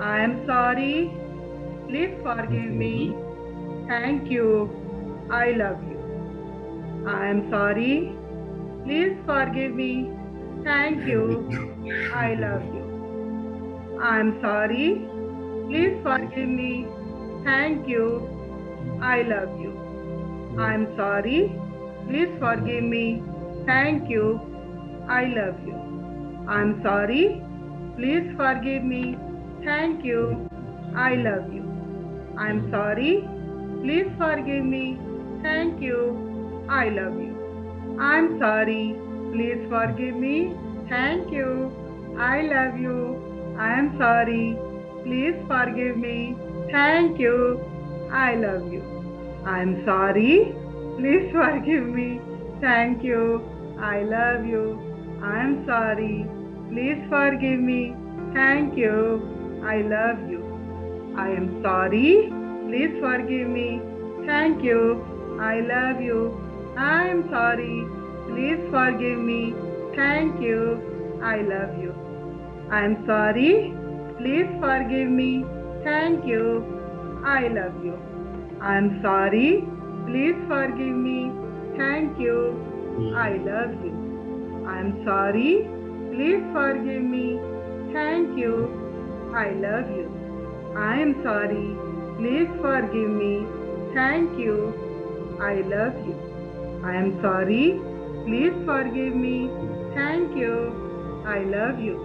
I am sorry. Please forgive me. Thank you. I love you. I am sorry. Please forgive me. Thank you. I love you. I am sorry. Please forgive me. Thank you. I love you. I am sorry. Please forgive me. Thank you. I love you. I am sorry. Please forgive me. Thank you. I love you. I am sorry. Please forgive me. Thank you. I love you. I am sorry. Please forgive me. Thank you. I love you. I am sorry. Please forgive me. Thank you. I love you. I am sorry. Please forgive me. Thank you. I love you. I am sorry. Please forgive me. Thank you. I love you. I am sorry. Please forgive me. Thank you. I love you. I am sorry. Please forgive me. Thank you. I love you. I am sorry. Please forgive me. Thank you. I love you. I am sorry. Please forgive me. Thank you. I love you. I am sorry. Please forgive me. Thank you. I love you. I am sorry. Please forgive me. Thank you. I love you. I am sorry. Please forgive me. Thank you. I love you.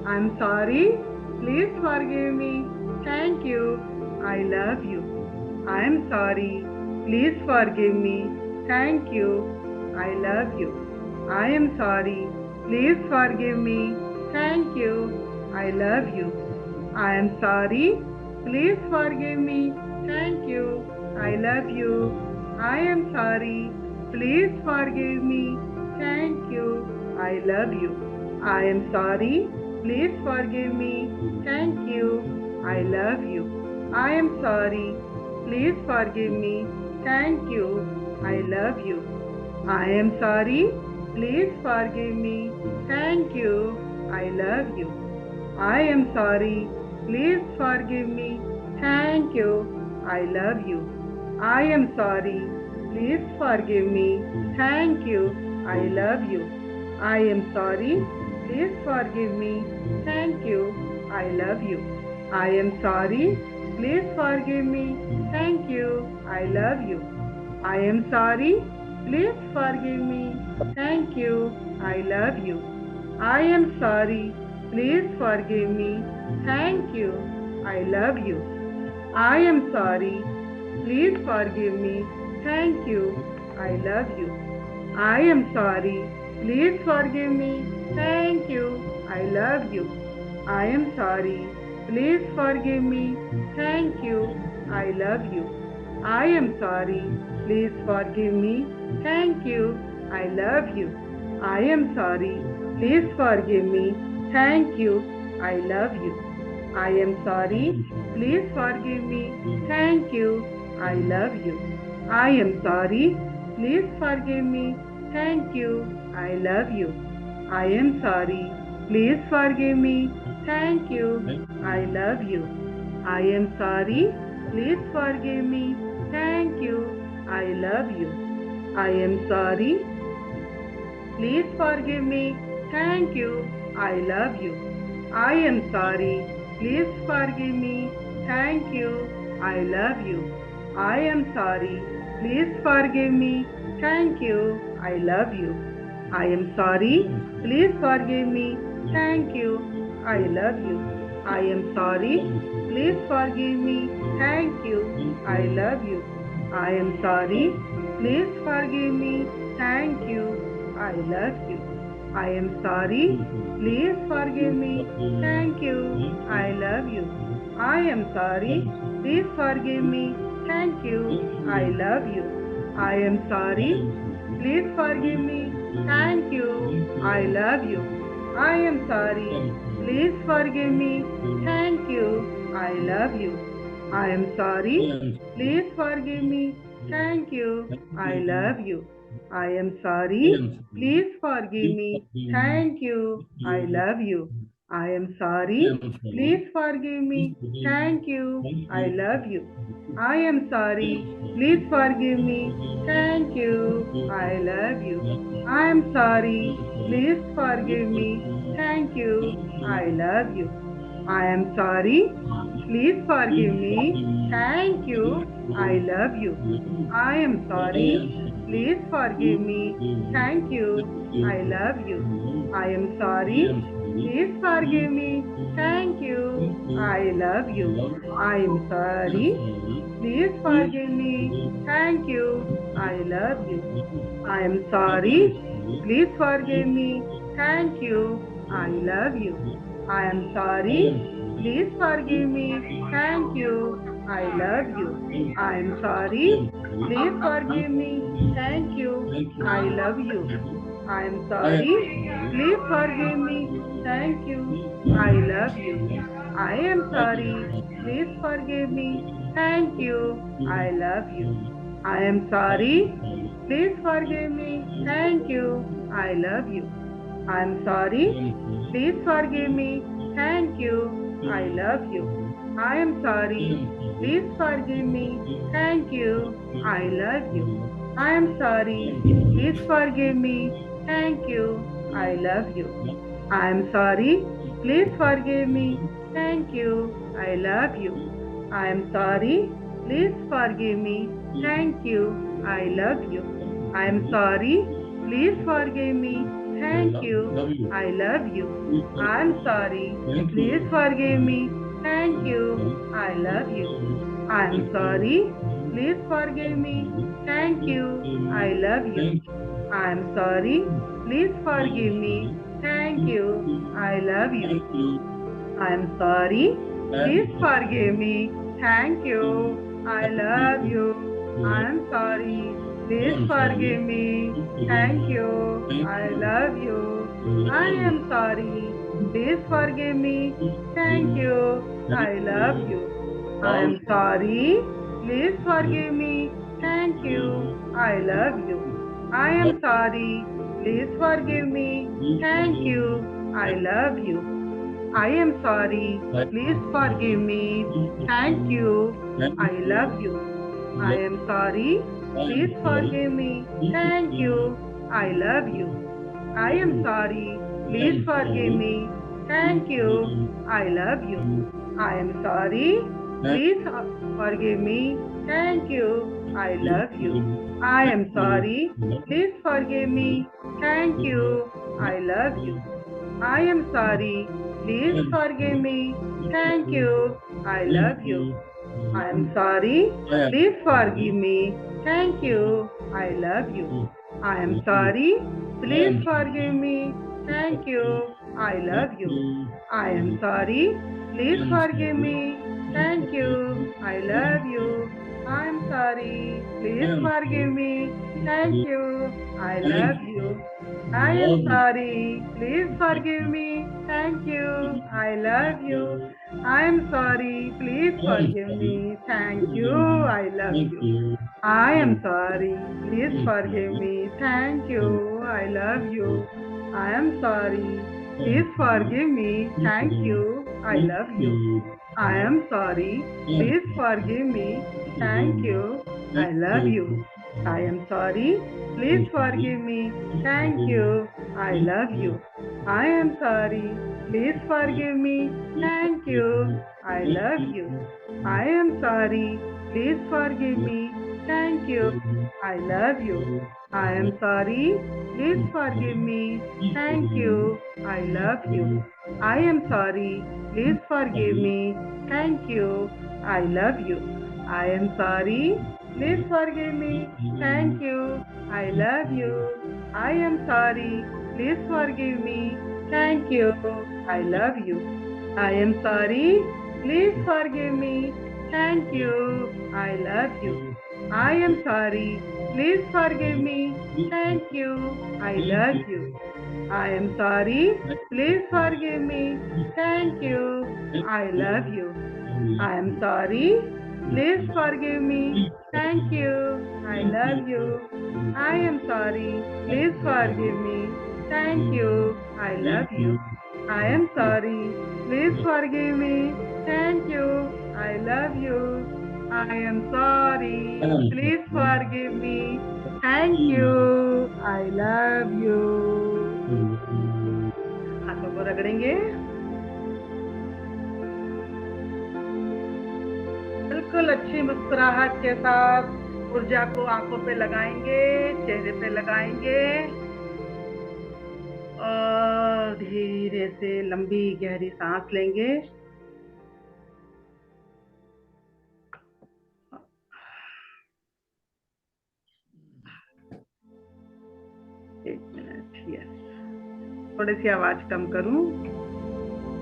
I am sorry. Please forgive me. Thank you. I love you. I am sorry. Please forgive me. Thank you. I love you. I am sorry. Please forgive me. Thank you. I love you. I am sorry. Please forgive me. Thank you. I love you. I am sorry. Please forgive me. Thank you. I love you. I am sorry. Please forgive me. Thank you. I love you. I am sorry. Please forgive me. Thank you. I love you. I am sorry. Please forgive me. Thank you. I love you. I am sorry. Please forgive me. Thank you. I love you. I am sorry. Please forgive me. Thank you. I love you. I am sorry. Please forgive me. Thank you. I love you. I am sorry. Please forgive me. Thank you. I love you. I am sorry. Please forgive me. Thank you. I love you. I am sorry. Please forgive me. Thank you. I love you. I am sorry. Please forgive me. Thank you. I love you. I am sorry. Please forgive me. Thank you. I love you. I am sorry. Please forgive me. Thank you. I love you. I am sorry. Please forgive me. Thank you. I love you. I am sorry. Please forgive me. Thank you. I love you. I am sorry. Please forgive me. Thank you. I love you. I am sorry. Please forgive me. Thank you. I love you. I am sorry. Please forgive me. Thank you. I love you. I am sorry. Please forgive me. Thank you. I love you. I am sorry. Please forgive me. Thank you. I love you. I am sorry. Please forgive me. Thank you. I love you. I am sorry. Please forgive me. Thank you. I love you. I am sorry. Please forgive me. Thank you. I love you. I am sorry. Please forgive me. Thank you. I love you. I am sorry. Please forgive me. Thank you. I love you. I am sorry. Please forgive me. Thank you. I love you. I am sorry. Please forgive me. Thank you. I love you. I am sorry. Please forgive me. Thank you. I love you. I am sorry. Please forgive me. Thank you. I love you. I am sorry. Please forgive me. Thank you. I love you. I am sorry. Please forgive me. Thank you. I love you. I am sorry. Please forgive me. Thank you. I love you. I am sorry. Please forgive me. Thank you. I love you. I am sorry. Please forgive me. Thank you. I love you. I am sorry. Please forgive me. Thank you. I love you. I am sorry. Please forgive me. Thank you. I love you. I am sorry. Please forgive me. Thank you. I love you. I am sorry. Please forgive me. Thank you. I love you. I am sorry. Please forgive me. Thank you. I love you. I am sorry. Please forgive me. Thank you. I love you. I am sorry. Please forgive me. Thank you. I love you. I am sorry. Please forgive me. Thank you. I love you. I am sorry. Please forgive me. Thank you. I love you. I am sorry. Please forgive me. Thank you. I love you. I am sorry. Please forgive me. Thank you. I love you. I am sorry. Please forgive me. Thank you. I love you. I am sorry. Please forgive me. Thank you. I love you. I am sorry. Please forgive me. Thank you. I love you. I am sorry. Please forgive me. Thank you. I love you. I am sorry. Please forgive me. Thank you. I love you. I am sorry. Please forgive me. Thank you. I love you. I am sorry. Please forgive me. Thank you. I love you. I am sorry. Please forgive me. Thank you. I love you. I am sorry. Please forgive me. Thank you. I love you. I am sorry. Please forgive me. Thank you. I love you. I am sorry. Please forgive me. Thank you. I love you. I am sorry. Please forgive me. Thank you. I love you. I am sorry. Please forgive me. Thank you. I love you. I am sorry. Please forgive me. Thank you. I love you. I am sorry. Please forgive me. Thank you. I love you. I am sorry. Please forgive me. Thank you. I love you. I am sorry. Please forgive me. Thank you. I love you. I am sorry. Please forgive me. Thank you. I love you. I am sorry. Please forgive me. Thank you. I love you. I am sorry. Please forgive me. Thank you. I love you. I am sorry. Please forgive me. Thank you. I love you. I am sorry. Please forgive me. Thank you. I love you. I am sorry. Please forgive me. Thank you. I love you. I am sorry. Please forgive me. Thank you. I love you. I am sorry. Please forgive me. Thank you. I love you. I am sorry. Please forgive me. Thank you. I love you. I am sorry. Please forgive me. Thank you. I love you. I am sorry. Please forgive me. Thank you. I love you. I am sorry. Please forgive me. Thank you. I love you. I am sorry. Please forgive me. Thank you. I love you. I am sorry. Please forgive me. Thank you. I love you. I am sorry. Please forgive me. Thank you. I love you. I am sorry. Please forgive me. Thank you. I love you. I am sorry. Please forgive me. Thank you. I love you. I am sorry. Please forgive me. Thank you. I love you. I am sorry. Please forgive me. Thank you. I love you. I am sorry. Please forgive me. Thank you. I love you. I am sorry. Please forgive me. Thank you. I love you. I am sorry. Please forgive me. Thank you. I love you. I am sorry. Please forgive me. Thank you. I love you. I am sorry. Please forgive me. Thank you. I love you. I am sorry. Please forgive me. Thank you. I love you. हाथों को रगड़ेंगे, बिल्कुल अच्छी मुस्कुराहट के साथ ऊर्जा को आंखों पे लगाएंगे, चेहरे पे लगाएंगे और धीरे से लंबी गहरी सांस लेंगे। एक मिनट, यस, थोड़ी सी आवाज कम करूं।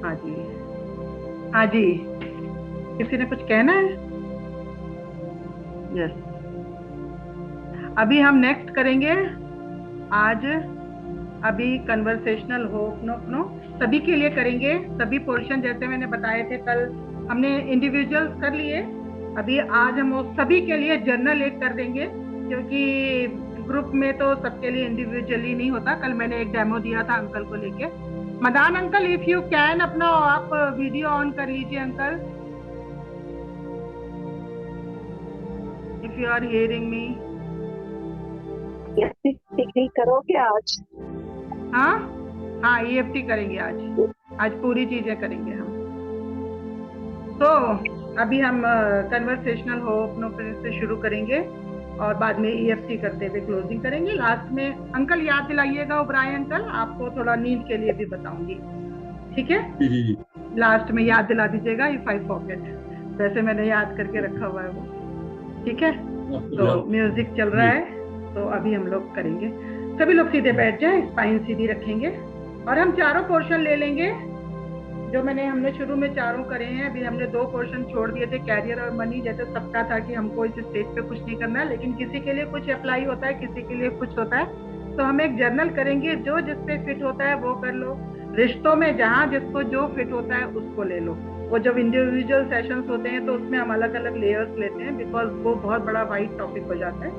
हाँ जी, हाँ जी, किसी ने कुछ कहना है? यस, अभी हम नेक्स्ट करेंगे आज, अभी कन्वर्सेशनल होपनो सभी के लिए करेंगे। सभी पोर्शन जैसे मैंने बताए थे कल, हमने इंडिविजुअल कर लिए, अभी आज हम वो सभी के लिए जर्नल एक कर देंगे, क्योंकि ग्रुप में तो सबके लिए इंडिविजुअली नहीं होता। कल मैंने एक डेमो दिया था अंकल को लेके। Madan uncle, if you can अपना आप वीडियो ऑन कर लीजिए uncle, if you are hearing me. Degree करोगे आज? हाँ हाँ, EFT करेंगे आज पूरी चीजें करेंगे हम। तो अभी हम कन्वर्सेशनल होपनो से शुरू करेंगे और बाद में EFT करते हुए क्लोजिंग करेंगे। लास्ट में अंकल याद दिलाइएगा, ओब्रायन अंकल, आपको थोड़ा नींद के लिए भी बताऊंगी, ठीक है? लास्ट में याद दिला दीजिएगा, इफ आई फॉरगेट, वैसे मैंने याद करके रखा हुआ है वो, ठीक है? तो म्यूजिक चल रहा है, तो अभी हम लोग करेंगे। सभी लोग सीधे बैठ जाएं, स्पाइन सीधी रखेंगे और हम चारों पोर्शन ले लेंगे जो हमने शुरू में चारों करे हैं। अभी हमने 2 पोर्शन छोड़ दिए थे, कैरियर और मनी। जैसे सबका था कि हमको इस स्टेज पे कुछ नहीं करना है, लेकिन किसी के लिए कुछ अप्लाई होता है, किसी के लिए कुछ होता है, तो हम एक जर्नल करेंगे, जो जिस पे फिट होता है वो कर लो। रिश्तों में जहाँ जिसको जो फिट होता है उसको ले लो। वो जब इंडिविजुअल सेशंस होते हैं तो उसमें हम अलग अलग लेयर्स लेते हैं, बिकॉज वो बहुत बड़ा वाइड टॉपिक हो जाता है।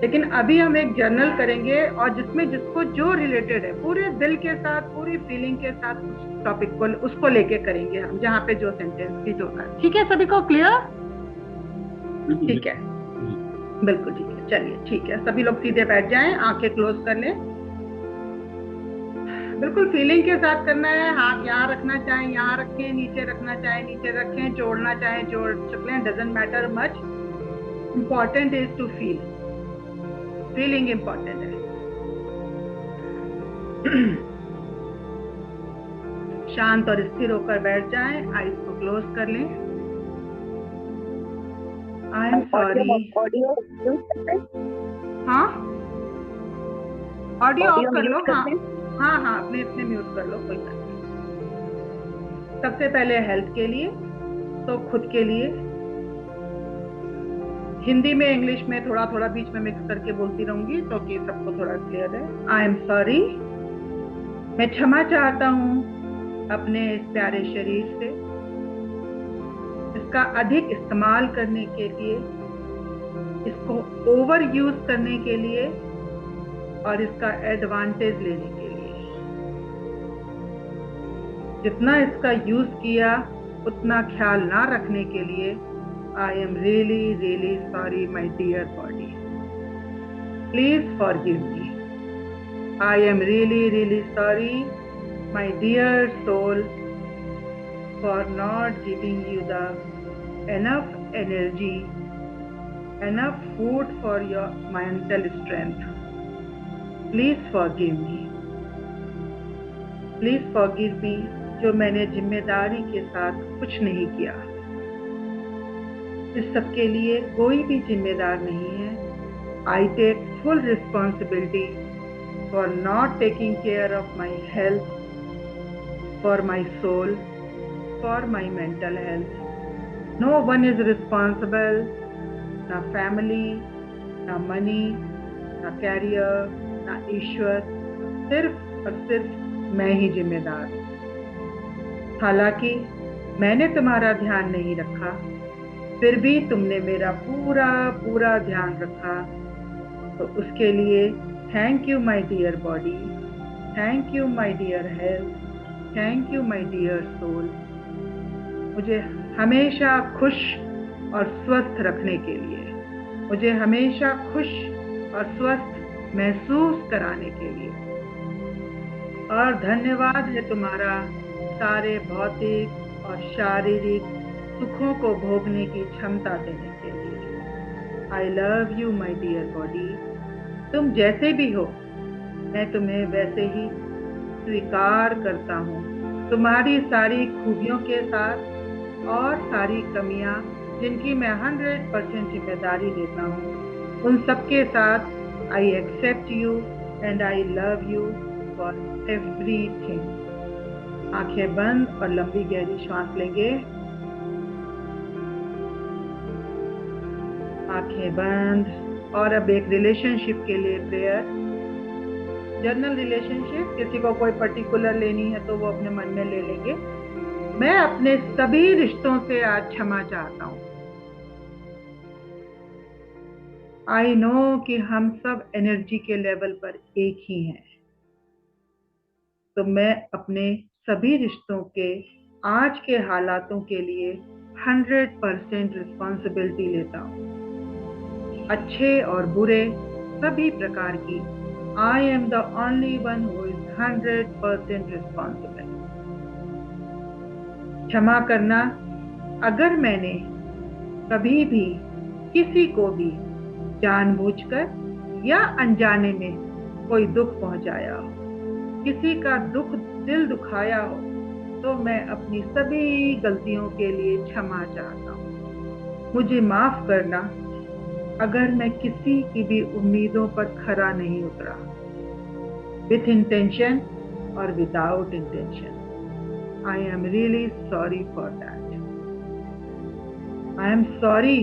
लेकिन अभी हम एक जर्नल करेंगे और जिसमें जिसको जो रिलेटेड है, पूरे दिल के साथ, पूरी फीलिंग के साथ उस टॉपिक को, उसको लेके करेंगे हम, जहाँ पे जो सेंटेंस की जो है। ठीक है सभी को क्लियर? ठीक है, बिल्कुल ठीक है। चलिए ठीक है, सभी लोग सीधे बैठ जाएं, आंखें क्लोज कर लें। बिल्कुल फीलिंग के साथ करना है। हाथ यहाँ रखना चाहे यहाँ रखें, नीचे रखना चाहे नीचे रखें, जोड़ना चाहे जोड़ सकते, doesn't matter much. Important is to feel, feeling important है। शांत और स्थिर होकर बैठ जाएं, आईज को क्लोज कर लें। आई एम सॉरी। हाँ, ऑडियो ऑफ कर लो। हाँ हाँ हाँ, अपने म्यूट कर लो, कोई बात नहीं। सबसे पहले हेल्थ के लिए, तो खुद के लिए हिंदी में इंग्लिश में थोड़ा थोड़ा बीच में मिक्स करके बोलती रहूंगी, तो कि सबको थोड़ा क्लियर है। आई एम सॉरी, मैं क्षमा चाहता हूँ अपने इस प्यारे शरीर से, इसका अधिक इस्तेमाल करने के लिए, इसको ओवर यूज करने के लिए और इसका एडवांटेज लेने के लिए। जितना इसका यूज किया उतना ख्याल ना रखने के लिए I am really, really sorry, my dear body. Please forgive me. I am really, really sorry, my dear soul, for not giving you the enough energy, enough food for your mental strength. Please forgive me. Please forgive me, जो मैंने जिम्मेदारी के साथ कुछ नहीं किया। इस सब के लिए कोई भी जिम्मेदार नहीं है। I take full responsibility for not taking care of my health, for my soul, for my mental health. No one is responsible, ना family, ना money, ना career, ना ईश्वर, सिर्फ और सिर्फ मैं ही जिम्मेदार हूँ। हालांकि मैंने तुम्हारा ध्यान नहीं रखा, फिर भी तुमने मेरा पूरा पूरा ध्यान रखा, तो उसके लिए thank you my dear body, thank you my dear health, thank you my dear soul. मुझे हमेशा खुश और स्वस्थ रखने के लिए, मुझे हमेशा खुश और स्वस्थ महसूस कराने के लिए, और धन्यवाद है तुम्हारा सारे भौतिक और शारीरिक सुखों को भोगने की क्षमता देने के लिए। I love you my dear body. तुम जैसे भी हो, मैं तुम्हें वैसे ही स्वीकार करता हूँ, तुम्हारी सारी खूबियों के साथ और सारी कमियाँ जिनकी मैं 100% जिम्मेदारी लेता हूँ, उन सबके साथ I accept you and I love you for everything. आंखें बंद और लंबी गहरी सांस लेंगे। आंखें बंद। और अब एक रिलेशनशिप के लिए प्रेयर। जनरल रिलेशनशिप, किसी को कोई पर्टिकुलर लेनी है तो वो अपने मन में ले लेंगे। मैं अपने सभी रिश्तों से आज क्षमा चाहता हूँ। आई नो कि हम सब एनर्जी के लेवल पर एक ही हैं, तो मैं अपने सभी रिश्तों के आज के हालातों के लिए 100% रिस्पॉन्सिबिलिटी लेता हूँ, अच्छे और बुरे सभी प्रकार की। I am the only one who is 100% responsible. क्षमा करना अगर मैंने कभी भी किसी को भी जानबूझकर या अनजाने में कोई दुख पहुंचाया हो, किसी का दिल दुखाया हो, तो मैं अपनी सभी गलतियों के लिए क्षमा चाहता हूँ। मुझे माफ करना अगर मैं किसी की भी उम्मीदों पर खरा नहीं उतरा, विथ इंटेंशन और without intention. I am really sorry for that. I am sorry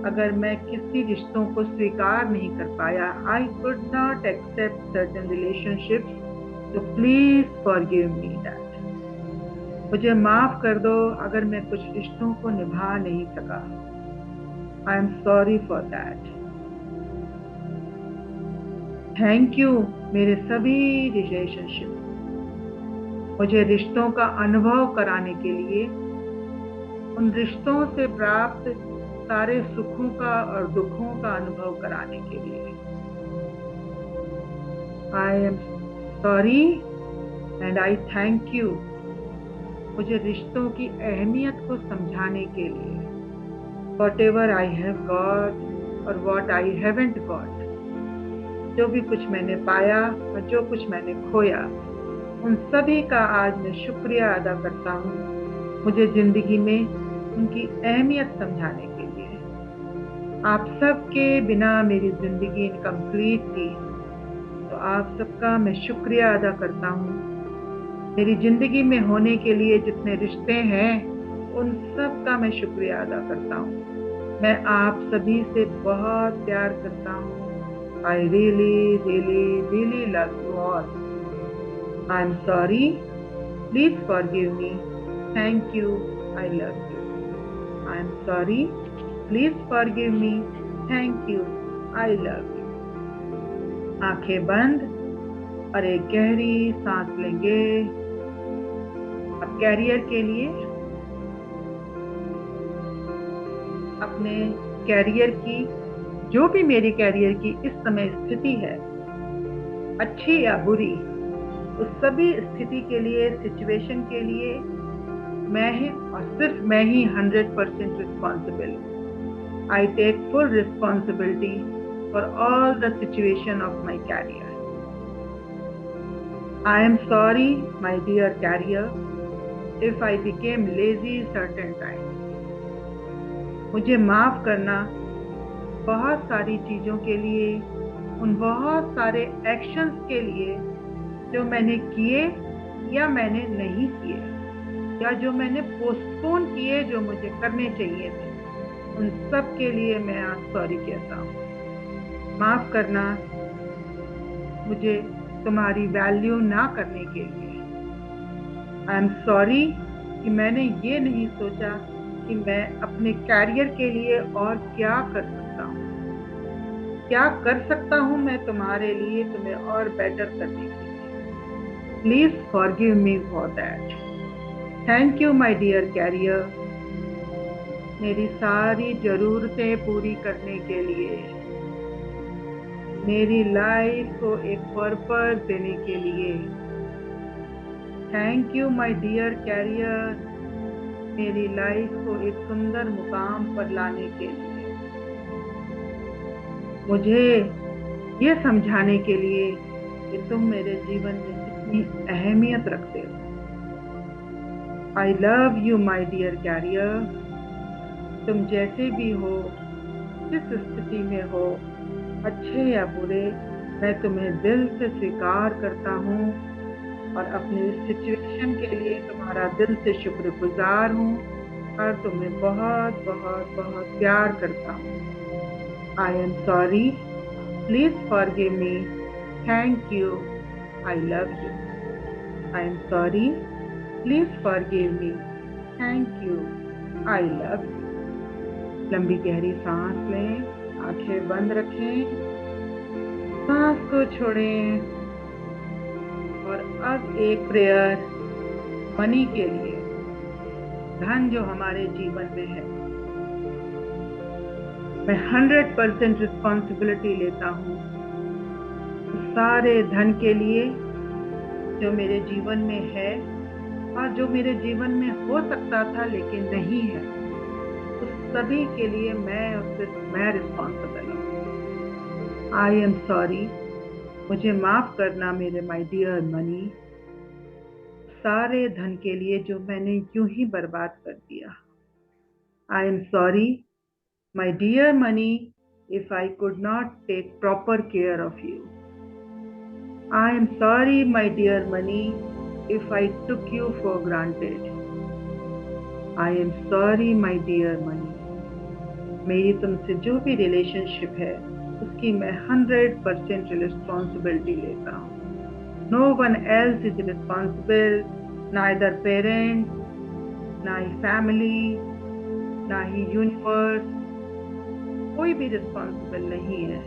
अगर मैं किसी रिश्तों को स्वीकार नहीं कर पाया। I could not accept certain relationships, तो प्लीज फॉरगिव मी दैट। मुझे माफ कर दो अगर मैं कुछ रिश्तों को निभा नहीं सका। आई am sorry for that. Thank you मेरे सभी रिलेशनशिप, मुझे रिश्तों का अनुभव कराने के लिए, उन रिश्तों से प्राप्त सारे सुखों का और दुखों का अनुभव कराने के लिए। I am sorry and I thank you, मुझे रिश्तों की अहमियत को समझाने के लिए। Whatever I have got और what I haven't got, जो भी कुछ मैंने पाया और जो कुछ मैंने खोया, उन सभी का आज मैं शुक्रिया अदा करता हूँ, मुझे जिंदगी में उनकी अहमियत समझाने के लिए। आप सबके बिना मेरी जिंदगी इनकम्प्लीट थी, तो आप सबका मैं शुक्रिया अदा करता हूँ। मेरी जिंदगी में होने के लिए जितने रिश्ते हैं, उन सब का मैं शुक्रिया अदा करता हूँ। मैं आप सभी से बहुत प्यार करता हूँ। I really really really love you all. I am sorry, please forgive me. Thank you, I love you. I am sorry, please forgive me. Thank you, I love you. आंखें बंद और एक गहरी सांस लेंगे। अब कैरियर के लिए, अपने कैरियर की, जो भी मेरी कैरियर की इस समय स्थिति है, अच्छी या बुरी, उस सभी स्थिति के लिए, सिचुएशन के लिए मैं ही और सिर्फ मैं ही 100% responsible. I take full responsibility for all the situation of my career. I am sorry my dear career if I became lazy certain time. मुझे माफ करना बहुत सारी चीजों के लिए, उन बहुत सारे एक्शंस के लिए जो मैंने किए या मैंने नहीं किए, या जो मैंने पोस्टपोन किए जो मुझे करने चाहिए थे, उन सब के लिए मैं आज सॉरी कहता हूँ। माफ करना मुझे तुम्हारी वैल्यू ना करने के लिए। आई एम सॉरी कि मैंने ये नहीं सोचा कि मैं अपने कैरियर के लिए और क्या कर सकता हूँ, क्या कर सकता हूँ मैं तुम्हारे लिए, तुम्हें और बेटर करने के लिए। Please forgive me for that. Thank you, my dear carrier. मेरी सारी जरूरतें पूरी करने के लिए, मेरी लाइफ को एक पर्पस देने के लिए। Thank you my dear career, मेरी लाइफ को एक सुंदर मुकाम पर लाने के लिए, मुझे ये समझाने के लिए कि तुम मेरे जीवन में कितनी अहमियत रखते हो। I love you my dear career. तुम जैसे भी हो, जिस स्थिति में हो, अच्छे या बुरे, मैं तुम्हें दिल से स्वीकार करता हूँ और अपनी सिचुएशन के लिए तुम्हारा दिल से शुक्रगुजार हूँ और तुम्हें बहुत बहुत बहुत प्यार करता हूँ। आई am sorry, please forgive me, thank you, I love you. I am sorry, please forgive me, thank you, I love you. लंबी गहरी सांस लें, आंखें बंद रखें, सांस को छोड़ें और अब एक प्रेयर मनी के लिए, धन जो हमारे जीवन में है। मैं 100% रिस्पॉन्सिबिलिटी लेता हूँ सारे धन के लिए जो मेरे जीवन में है और जो मेरे जीवन में हो सकता था लेकिन नहीं है, उस सभी के लिए मैं रिस्पॉन्सिबल हूँ। आई एम सॉरी, मुझे माफ करना मेरे माय डियर मनी, सारे धन के लिए जो मैंने यूं ही बर्बाद कर दिया। I am sorry my dear money if I could not take proper care of you. I am sorry my dear money if I took you for granted. I am sorry my dear money, मेरी तुमसे जो भी relationship है उसकी मैं 100% responsibility लेता हूँ। No one else is responsible, neither parents, ना ही फैमिली, ना ही यूनिवर्स, कोई भी रिस्पॉन्सिबल नहीं है,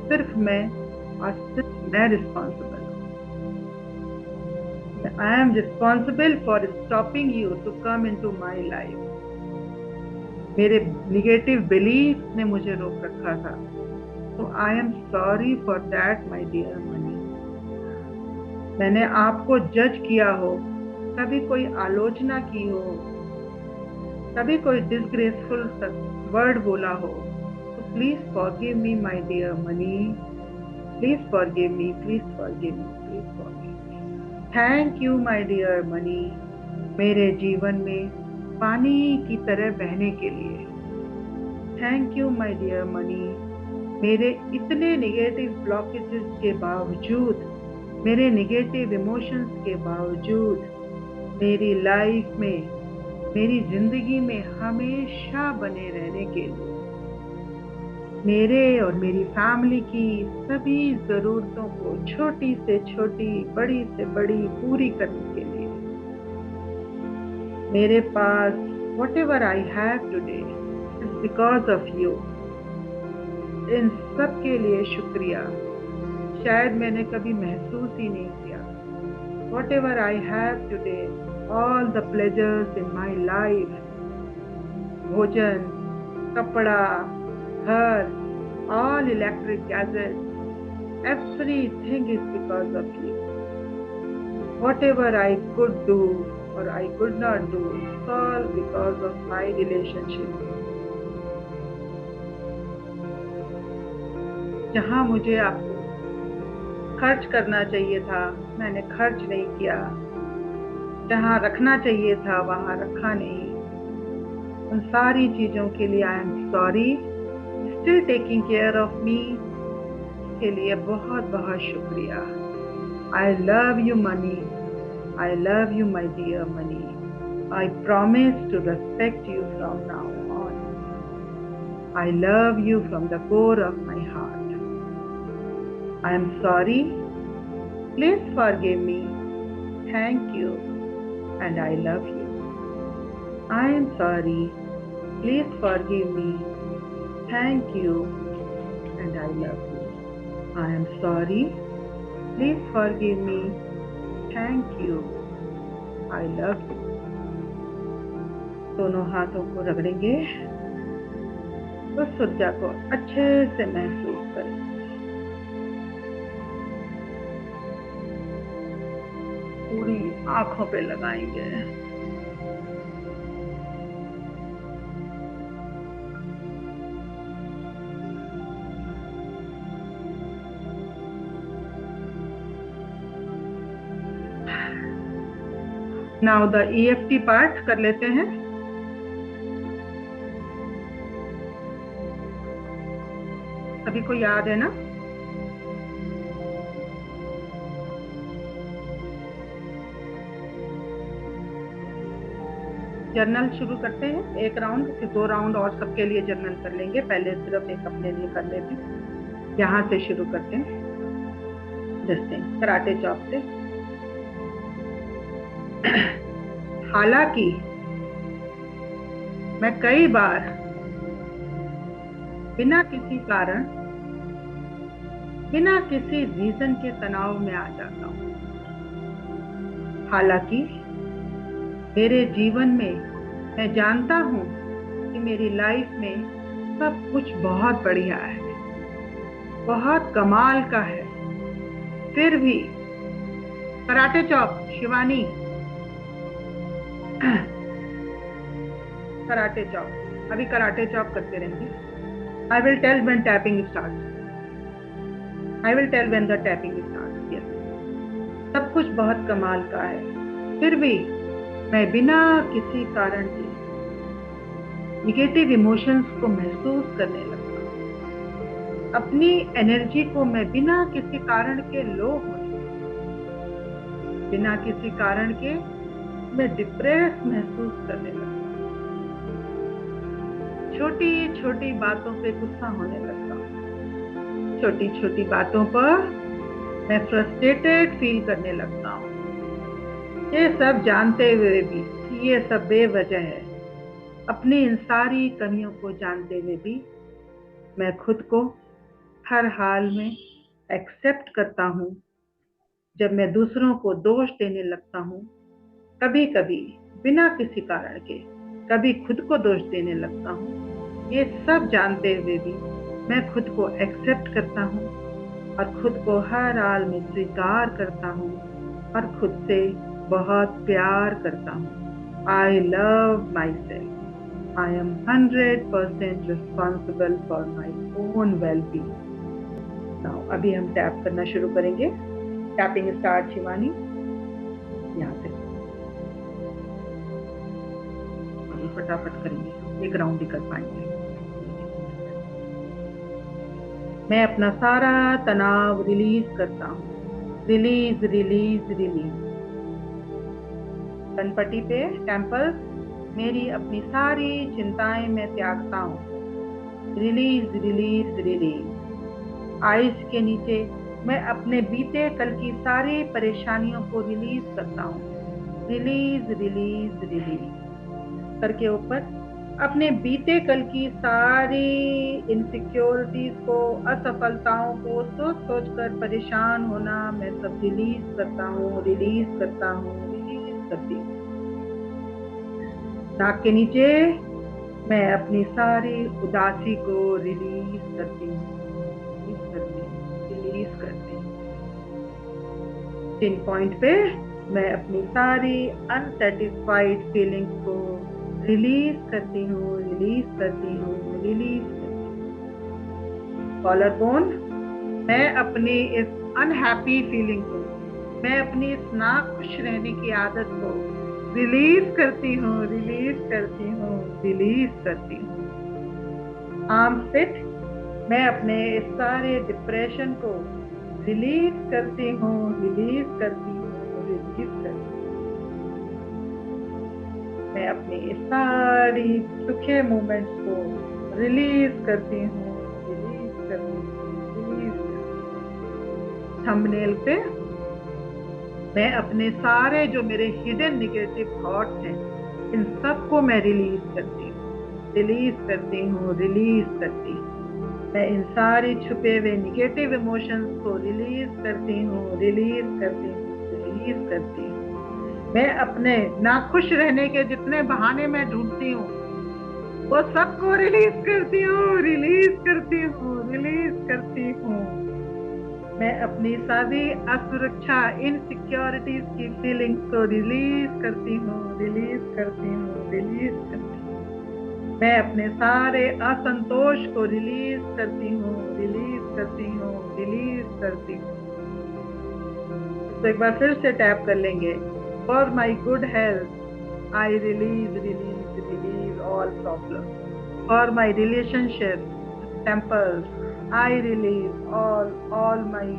सिर्फ मैं और सिर्फ मैं रिस्पॉन्सिबल हूँ। I am responsible for stopping you to come into my life. मेरे निगेटिव बिलीफ ने मुझे रोक रखा था, तो I am sorry for that, my dear money. मैंने आपको जज किया हो, कभी कोई आलोचना की हो, कभी कोई डिसग्रेसफुल वर्ड बोला हो, तो please forgive me my dear money, please forgive me, please forgive me, please forgive me. Thank you my dear money, मेरे जीवन में पानी की तरह बहने के लिए। Thank you my dear money, मेरे इतने नेगेटिव ब्लॉकेजेस के बावजूद, मेरे नेगेटिव इमोशंस के बावजूद, मेरी लाइफ में, मेरी जिंदगी में हमेशा बने रहने के लिए, मेरे और मेरी फैमिली की सभी जरूरतों को छोटी से छोटी, बड़ी से बड़ी पूरी करने के लिए। मेरे पास whatever I have today is because of you. इन सब के लिए शुक्रिया, शायद मैंने कभी महसूस ही नहीं किया। Whatever I have today, all the pleasures in my life, भोजन, कपड़ा, घर, all electric gadgets, everything is because of you. Whatever I could do or I could not do, it's all because of my relationship. जहाँ मुझे आपको खर्च करना चाहिए था, मैंने खर्च नहीं किया। जहाँ रखना चाहिए था, वहाँ रखा नहीं। उन सारी चीज़ों के लिए I am sorry. Still taking care of me के लिए बहुत बहुत शुक्रिया। I love you money, I love you my dear money. I promise to respect you from now on. I love you from the core of my heart. I am sorry, please forgive me, thank you, and I love you. I am sorry, please forgive me, thank you, and I love you. I am sorry, please forgive me, thank you, I love you. दोनों हाथों को रगड़ेंगे, उस ऊर्जा को अच्छे से महसूस करेंगे। पूरी आंखों पे लगाएंगे। नाउ द EFT पार्ट कर लेते हैं। सभी को याद है ना? जर्नल शुरू करते हैं, एक राउंड, फिर 2 राउंड और सबके लिए जर्नल कर लेंगे। पहले सिर्फ एक अपने लिए कर लेते हैं। यहाँ से शुरू करते हैं, जैसे कराटे चॉप से। हालांकि मैं कई बार बिना किसी कारण, बिना किसी रीजन के तनाव में आ जाता हूँ। हालांकि मेरे जीवन में मैं जानता हूँ कि मेरी लाइफ में सब कुछ बहुत बढ़िया है, बहुत कमाल का है। फिर भी karate chop Shivani, karate chop, अभी कराटे चॉप करते रहेंगे। I will tell when tapping starts. I will tell when the tapping starts. Yes. सब कुछ बहुत कमाल का है, फिर भी मैं बिना किसी कारण के निगेटिव इमोशंस को महसूस करने लगता हूँ। अपनी एनर्जी को मैं बिना किसी कारण के लो होने, बिना किसी कारण के मैं डिप्रेस महसूस करने लगता हूँ। छोटी छोटी बातों पे गुस्सा होने लगता हूँ। छोटी छोटी बातों पर मैं फ्रस्ट्रेटेड फील करने लगता हूँ। ये सब जानते हुए भी कि ये सब बेवजह है, अपनी इन सारी कमियों को जानते हुए भी मैं खुद को हर हाल में एक्सेप्ट करता हूँ। जब मैं दूसरों को दोष देने लगता हूँ, कभी कभी बिना किसी कारण के, कभी खुद को दोष देने लगता हूँ। ये सब जानते हुए भी मैं खुद को एक्सेप्ट करता हूँ और खुद को हर हाल में स्वीकार करता हूँ और खुद से बहुत प्यार करता हूँ। I love my self. I am 100% responsible for my own wellbeing. Now अभी हम टैप करना शुरू करेंगे। टैपिंग स्टार्ट शिवानी, यहाँ से अभी फटाफट करेंगे, एक राउंड ही कर पाएंगे। मैं अपना सारा तनाव रिलीज करता हूँ। Release release release. कनपट्टी पे टेम्पल, मेरी अपनी सारी चिंताएं मैं त्यागता हूँ। Release release release. आइज के नीचे मैं अपने बीते कल की सारी परेशानियों को रिलीज करता हूँ। Release release release. सर के ऊपर अपने बीते कल की सारी इनसिक्योरिटीज को, असफलताओं को सोच सोच कर परेशान होना मैं सब रिलीज करता हूँ, रिलीज करता हूँ, रिलीज करती हूँ। नाक के नीचे मैं अपनी सारी उदासी को रिलीज करती हूँ, रिलीज करती हूँ, रिलीज करती हूँ। चिन पॉइंट पे मैं अपनी सारी अनसेटिस्फाइड फीलिंग्स को रिलीज करती हूँ, रिलीज करती हूँ, रिलीज करती हूँ। कॉलर बोन, मैं अपनी इस अनहैप्पी फीलिंग को, मैं अपनी इस नाखुश रहने की आदत को रिलीज करती हूँ, रिलीज करती हूँ, रिलीज करती हूँ। आर्म फिट, मैं अपने इस सारे डिप्रेशन को रिलीज करती हूँ, रिलीज करती हूँ, रिलीज करती हूँ। मैं अपनी इस सारी सुखे मोमेंट्स को रिलीज करती हूँ, रिलीज करती हूँ, रिलीज करती हूँ। थंबनेल पे मैं अपने सारे जो मेरे हिडन नेगेटिव थॉट्स हैं, इन सब को मैं रिलीज करती हूँ, रिलीज करती हूँ, रिलीज करती हूँ। मैं इन सारे छुपे हुए नेगेटिव इमोशंस को रिलीज करती हूँ, रिलीज करती हूँ, रिलीज रिलीज करती हूँ। मैं अपने नाखुश रहने के जितने बहाने मैं ढूंढती हूँ वो सबको रिलीज करती हूँ, रिलीज करती हूँ, रिलीज करती हूँ। मैं अपनी सारी असुरक्षा, इनसिक्योरिटीज की फीलिंग्स को रिलीज करती हूँ, रिलीज करती हूँ, रिलीज करती हूँ। मैं अपने सारे असंतोष को रिलीज करती हूँ, रिलीज करती हूँ, रिलीज करती हूँ। तो एक बार फिर से टैप कर लेंगे। For my good health I release release release all problem. For my relationship temples I release all my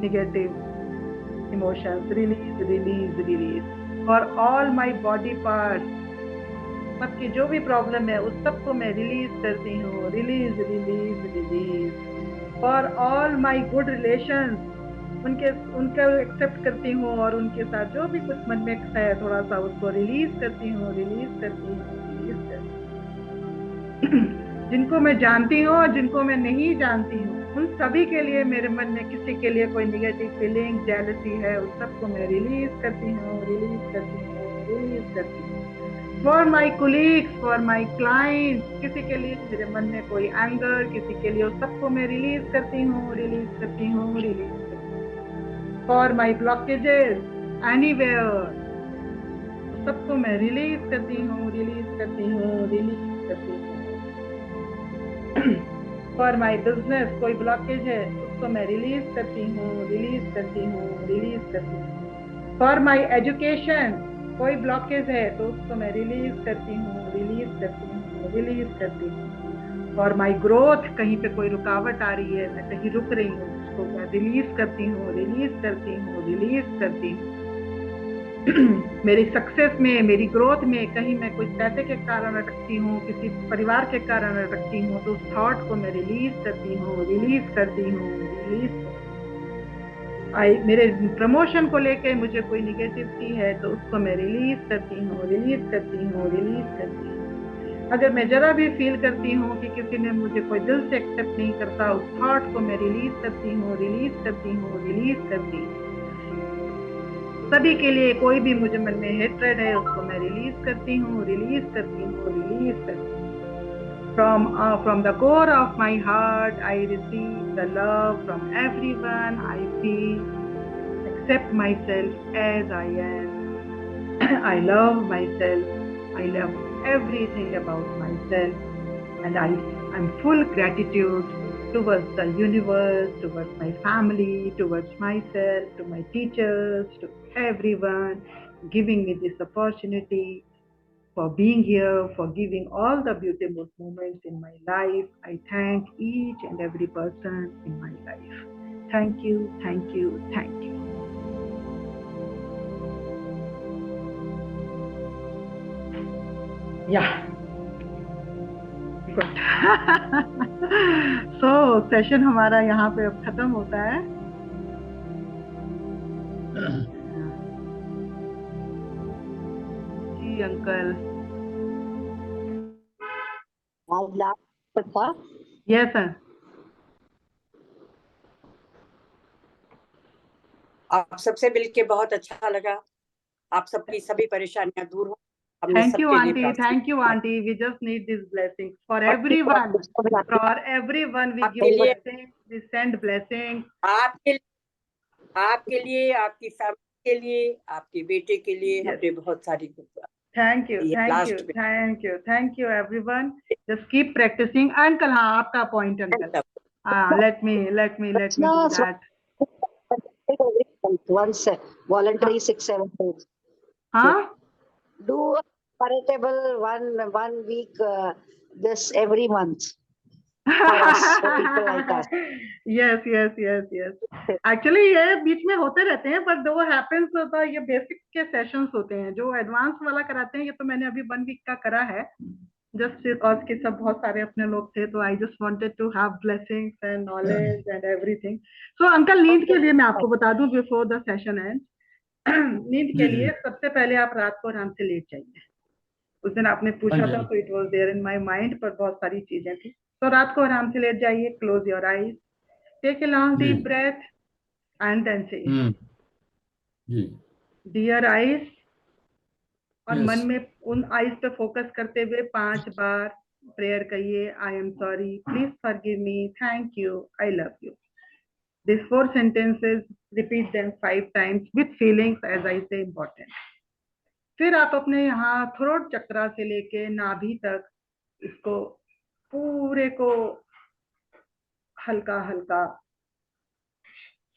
negative emotions, release release release for all my body parts। मत की जो भी प्रॉब्लम है उस सबको मैं रिलीज करती हूँ, release release release for all my good relations. उनके उनका एक्सेप्ट करती हूँ और उनके साथ जो भी कुछ मन में है थोड़ा सा उसको रिलीज करती हूँ, रिलीज करती हूँ, रिलीज करती हूँ। जिनको मैं जानती हूँ और जिनको मैं नहीं जानती हूँ उन सभी के लिए मेरे मन में किसी के लिए कोई निगेटिव फीलिंग जेलसी है उस सबको मैं रिलीज करती हूँ, रिलीज करती हूँ, रिलीज करती हूँ। For my colleagues, for my client, किसी के लिए मेरे मन में कोई एंगर, किसी के लिए उस सबको मैं रिलीज करती हूँ, रिलीज करती हूँ, रिलीज करती हूँ। फॉर माई ब्लॉकेजेस एनीवेयर, सबको मैं रिलीज करती हूँ, रिलीज करती हूँ, रिलीज करती हूँ। फॉर माई बिजनेस कोई ब्लॉकेज है उसको मैं रिलीज करती हूँ, रिलीज करती हूँ, रिलीज करती हूँ। फॉर माई एजुकेशन कोई ब्लॉकेज है तो उसको मैं रिलीज करती हूँ, रिलीज करती हूँ, रिलीज करती हूँ। फॉर माई ग्रोथ कहीं पे कोई रुकावट आ रही है, मैं कहीं रुक रही हूँ, उसको मैं रिलीज करती हूँ, रिलीज करती हूँ, रिलीज करती हूँ। मेरी सक्सेस में, मेरी ग्रोथ में कहीं मैं कुछ पैसे के कारण अटकती हूँ, किसी परिवार के कारण अटकती हूँ तो उस थॉट को मैं रिलीज करती हूँ, रिलीज करती हूँ, रिलीज। मेरे प्रमोशन को लेके मुझे कोई निगेटिविटी है तो उसको मैं रिलीज करती हूँ, रिलीज करती हूँ, रिलीज करती हूँ। अगर मैं जरा भी फील करती हूँ कि किसी ने मुझे कोई दिल से एक्सेप्ट नहीं करता उस थॉट को मैं रिलीज करती हूँ, रिलीज करती हूँ, रिलीज करती हूँ। सभी के लिए कोई भी मुझे मन में हेट्रेड है उसको मैं रिलीज करती हूँ, रिलीज करती हूँ, रिलीज करती हूँ। From the core of my heart I receive the love from everyone I feel, accept myself as I am. I love myself, I love everything about myself, and I'm full gratitude towards the universe, towards my family, towards myself, to my teachers, to everyone giving me this opportunity, for being here, for giving all the beautiful moments in my life. I thank each and every person in my life. Thank you, thank you, thank you. Yeah. Good. So session हमारा यहाँ पे अब खत्म होता है। जी uncle. आज last था। Yes sir. आप सबसे मिलके बहुत अच्छा लगा। आप सबकी सभी परेशानियां दूर हो। Thank you aunty, thank you aunty. We just need this blessing for everyone, for everyone we give blessing, we send blessing. आपके लिए, आपकी फैमिली के लिए, आपके बेटे के लिए हमने बहुत सारी thank you, thank you, thank you, thank you everyone. Just keep practising. Uncle हाँ आपका point uncle. Let me do that. Once voluntary 6-7 days. हाँ Do a charitable one week this every month for us, for people like us. Yes yes yes yes. Actually ये बीच में होते रहते हैं पर वो हैपेंस होता है, ये बेसिक के सेशंस होते हैं। जो एडवांस वाला कराते हैं ये तो मैंने अभी 1 वीक का करा है, जस्ट बिकॉज के सब बहुत सारे अपने लोग थे तो I just wanted to have blessings and knowledge and everything. So uncle नींद के लिए मैं आपको बता दूं बिफोर द सेशन एंड, नींद के लिए सबसे पहले आप रात को आराम से लेट जाइए। उस दिन आपने पूछा था तो it was there in my mind, पर बहुत सारी चीजें थी। तो रात को आराम से लेट जाइए, close your eyes, take a long deep breath and then say dear eyes, और मन Yes. में उन आइज पे फोकस करते हुए 5 बार प्रेयर कहिए, आई am sorry, please forgive me, thank you, I love you. These 4 sentences, repeat them 5 times with feelings, as I say, important. फिर आप अपने यहाँ थ्रोट चक्रा से लेके नाभि तक इसको पूरे को हल्का हल्का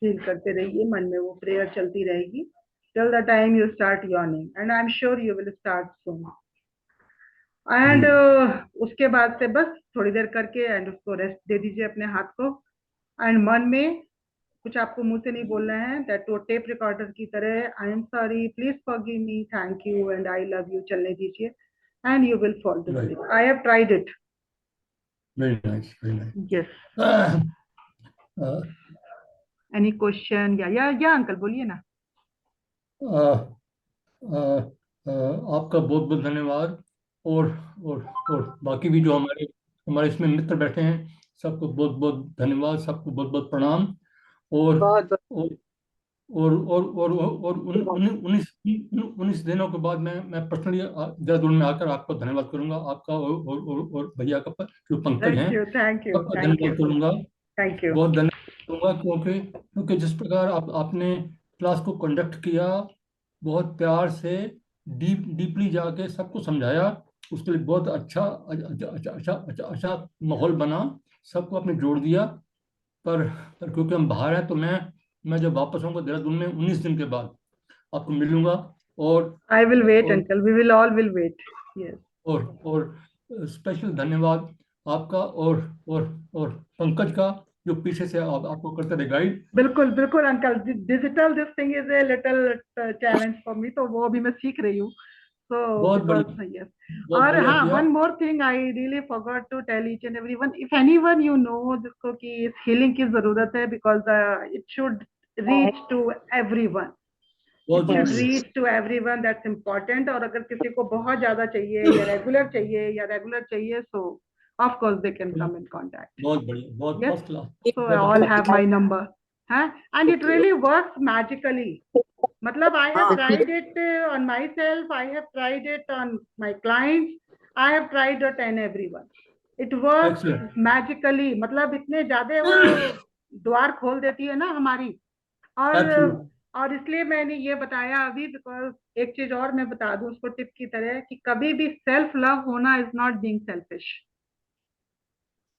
फील करते रहिए. मन में वो प्रेयर चलती रहेगी till the time you start yawning, and I'm sure you will start soon. And उसके बाद से बस थोड़ी देर करके एंड उसको रेस्ट दे दीजिए अपने हाथ को. एंड मन में कुछ आपको मुंह से नहीं बोलना है, दैट वो टेप रिकॉर्डर की तरह I am sorry, please forgive me, thank you and I love you चलने दीजिए, and you will fall to sleep. I have tried it. Very nice. Very nice. Yes. Uh, any question? या uncle बोलिए ना. uh, uh, आपका बहुत बहुत धन्यवाद. और और बाकी भी जो हमारे हमारे इसमें मित्र बैठे हैं, सबको बहुत बहुत धन्यवाद, सबको बहुत बहुत प्रणाम. और बहुत और 19 दिनों के बाद मैं पर्सनली देहरादून में आकर आपको धन्यवाद करूंगा, आपका और भैया का जो पंकज हैं, थैंक यू सबका धन्यवाद करूंगा. Thank you. बहुत धन्यवाद करूंगा, क्योंकि जिस प्रकार आपने क्लास को कंडक्ट किया, बहुत प्यार से डीपली जाके सबको समझाया, उसके लिए बहुत अच्छा माहौल बना, सबको आपने जोड़ दिया. पर क्योंकि हम बाहर हैं, तो मैं जब वापस आऊंगा देहरादून में 19 दिन के बाद आपको मिलूंगा. और I will wait uncle, we will all will wait. Yes. और स्पेशल धन्यवाद आपका और पंकज का, जो पीछे से आपको करते रहे गाइड. बिल्कुल बिल्कुल uncle. Digital this thing is a little challenge for me, तो वो अभी मैं सीख रही हूँ. So बहुत because बढ़िया, yes. बहुत और बढ़िया हाँ, किया. one more thing I really forgot to tell each and everyone. If anyone you know जिसको कि इस healing की जरूरत है, because it should reach to everyone. बहुत It should बढ़िया. reach to everyone. That's important. और अगर किसी को बहुत ज्यादा चाहिए या रेगुलर चाहिए, so of course they can come in contact. बहुत बढ़िया, बहुत Yes. First class. So all have my number. हाँ, and it really works magically. मतलब I have tried it on myself, I have tried it on my clients, I have tried it on everyone. It works Excellent. magically. मतलब इतने ज्यादा वो द्वार खोल देती है ना हमारी. Absolutely. और इसलिए मैंने ये बताया अभी, बिकॉज एक चीज और मैं बता दूं उसको टिप की तरह, कि कभी भी सेल्फ लव होना इज नॉट बीइंग सेल्फिश.